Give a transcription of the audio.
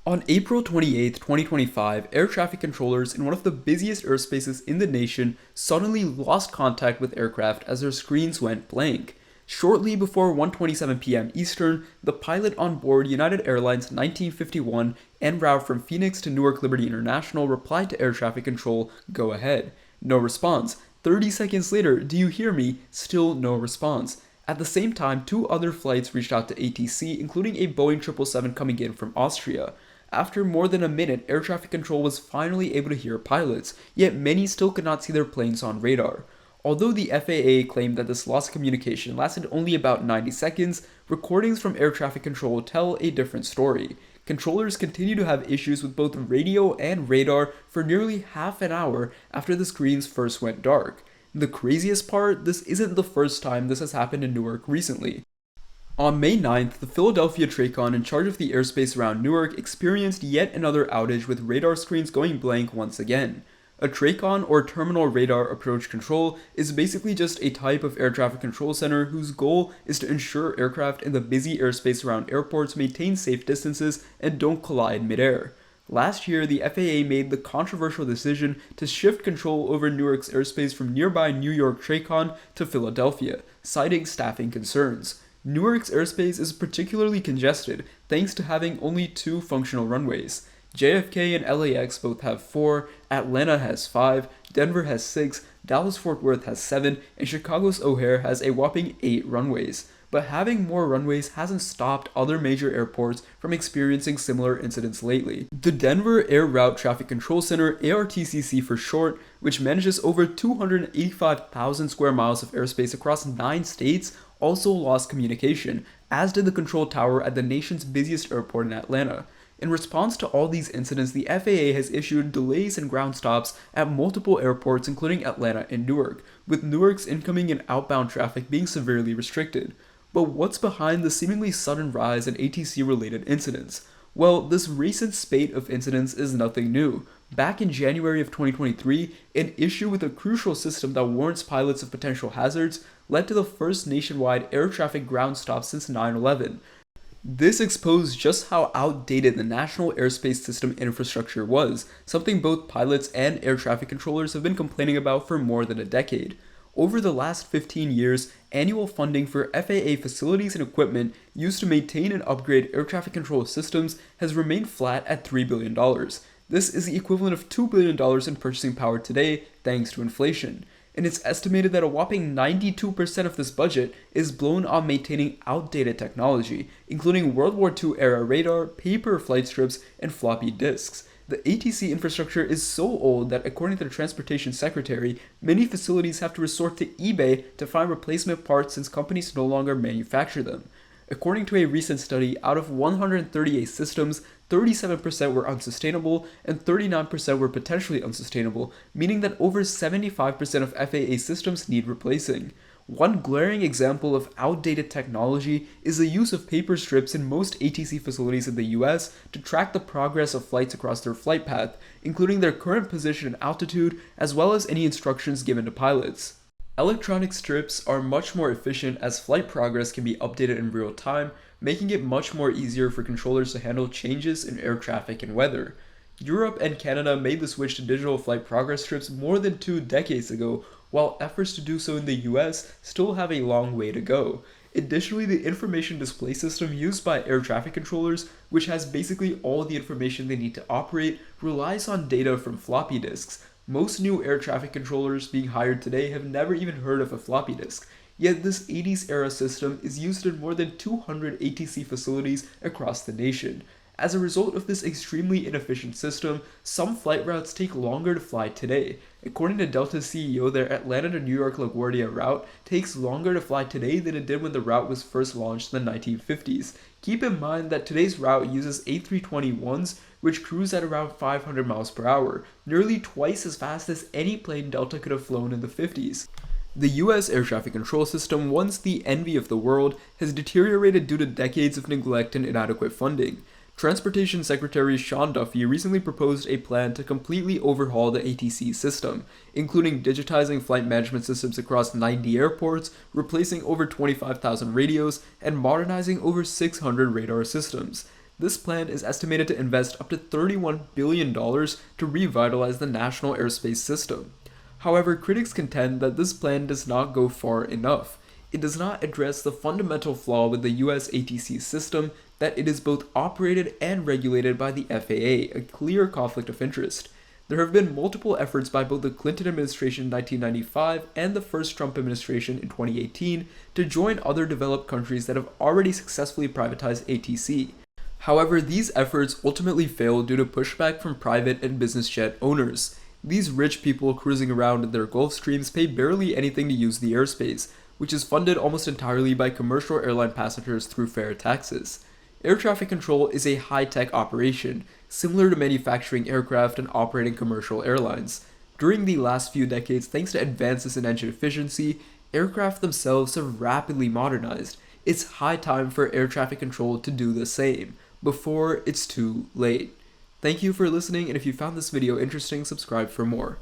On April 28, 2025, air traffic controllers in one of the busiest airspaces in the nation suddenly lost contact with aircraft as their screens went blank. Shortly before 1:27 p.m. Eastern, the pilot on board United Airlines 1951 en route from Phoenix to Newark Liberty International replied to air traffic control, "Go ahead." No response. 30 seconds later, "Do you hear me?" Still no response. At the same time, two other flights reached out to ATC, including a Boeing 777 coming in from Austria. After more than a minute, air traffic control was finally able to hear pilots, yet many still could not see their planes on radar. Although the FAA claimed that this loss of communication lasted only about 90 seconds, recordings from air traffic control tell a different story. Controllers continue to have issues with both radio and radar for nearly half an hour after the screens first went dark. The craziest part, this isn't the first time this has happened in Newark recently. On May 9th, the Philadelphia TRACON in charge of the airspace around Newark experienced yet another outage with radar screens going blank once again. A TRACON, or Terminal Radar Approach Control, is basically just a type of air traffic control center whose goal is to ensure aircraft in the busy airspace around airports maintain safe distances and don't collide midair. Last year, the FAA made the controversial decision to shift control over Newark's airspace from nearby New York TRACON to Philadelphia, citing staffing concerns. Newark's airspace is particularly congested thanks to having only two functional runways. JFK and LAX both have 4, Atlanta has 5, Denver has 6, Dallas-Fort Worth has 7, and Chicago's O'Hare has a whopping 8 runways. But having more runways hasn't stopped other major airports from experiencing similar incidents lately. The Denver Air Route Traffic Control Center, ARTCC for short, which manages over 285,000 square miles of airspace across 9 states, also lost communication, as did the control tower at the nation's busiest airport in Atlanta. In response to all these incidents, the FAA has issued delays and ground stops at multiple airports including Atlanta and Newark, with Newark's incoming and outbound traffic being severely restricted. But what's behind the seemingly sudden rise in ATC-related incidents? Well, this recent spate of incidents is nothing new. Back in January of 2023, an issue with a crucial system that warns pilots of potential hazards led to the first nationwide air traffic ground stop since 9/11. This exposed just how outdated the National Airspace System infrastructure was, something both pilots and air traffic controllers have been complaining about for more than a decade. Over the last 15 years, annual funding for FAA facilities and equipment used to maintain and upgrade air traffic control systems has remained flat at $3 billion. This is the equivalent of $2 billion in purchasing power today, thanks to inflation. And it's estimated that a whopping 92% of this budget is blown on maintaining outdated technology, including World War II era radar, paper flight strips, and floppy disks. The ATC infrastructure is so old that, according to the Transportation Secretary, many facilities have to resort to eBay to find replacement parts since companies no longer manufacture them. According to a recent study, out of 138 systems, 37% were unsustainable and 39% were potentially unsustainable, meaning that over 75% of FAA systems need replacing. One glaring example of outdated technology is the use of paper strips in most ATC facilities in the US to track the progress of flights across their flight path, including their current position and altitude, as well as any instructions given to pilots. Electronic strips are much more efficient as flight progress can be updated in real time, making it much more easier for controllers to handle changes in air traffic and weather. Europe and Canada made the switch to digital flight progress strips more than 2 decades ago, while efforts to do so in the US still have a long way to go. Additionally, the information display system used by air traffic controllers, which has basically all the information they need to operate, relies on data from floppy disks. Most new air traffic controllers being hired today have never even heard of a floppy disk, yet this 80s era system is used in more than 200 ATC facilities across the nation. As a result of this extremely inefficient system, some flight routes take longer to fly today. According to Delta's CEO, their Atlanta to New York LaGuardia route takes longer to fly today than it did when the route was first launched in the 1950s. Keep in mind that today's route uses A321s, which cruise at around 500 miles per hour, nearly twice as fast as any plane Delta could have flown in the 50s. The US air traffic control system, once the envy of the world, has deteriorated due to decades of neglect and inadequate funding. Transportation Secretary Sean Duffy recently proposed a plan to completely overhaul the ATC system, including digitizing flight management systems across 90 airports, replacing over 25,000 radios, and modernizing over 600 radar systems. This plan is estimated to invest up to $31 billion to revitalize the national airspace system. However, critics contend that this plan does not go far enough. It does not address the fundamental flaw with the US ATC system that it is both operated and regulated by the FAA, a clear conflict of interest. There have been multiple efforts by both the Clinton administration in 1995 and the first Trump administration in 2018 to join other developed countries that have already successfully privatized ATC. However, these efforts ultimately failed due to pushback from private and business jet owners. These rich people cruising around in their Gulfstreams pay barely anything to use the airspace, which is funded almost entirely by commercial airline passengers through fare taxes. Air traffic control is a high-tech operation, similar to manufacturing aircraft and operating commercial airlines. During the last few decades, thanks to advances in engine efficiency, aircraft themselves have rapidly modernized. It's high time for air traffic control to do the same, before it's too late. Thank you for listening, and if you found this video interesting, subscribe for more.